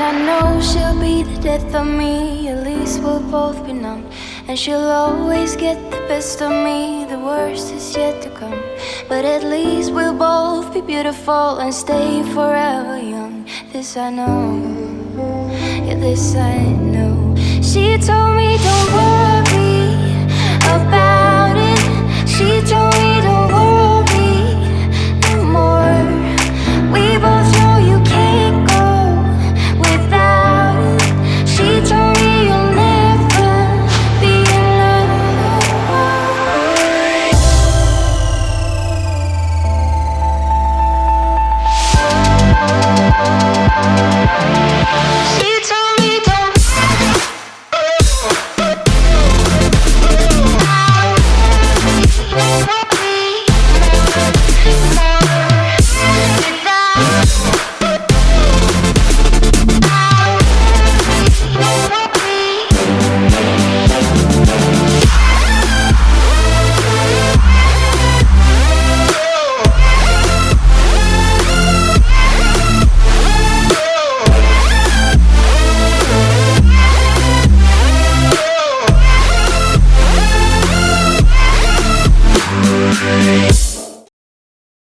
I know she'll be the death of me. At least we'll both be numb. And she'll always get the best of me. The worst is yet to come. But at least we'll both be beautiful and stay forever young. This I know, yeah, this I know. She told me don't worry about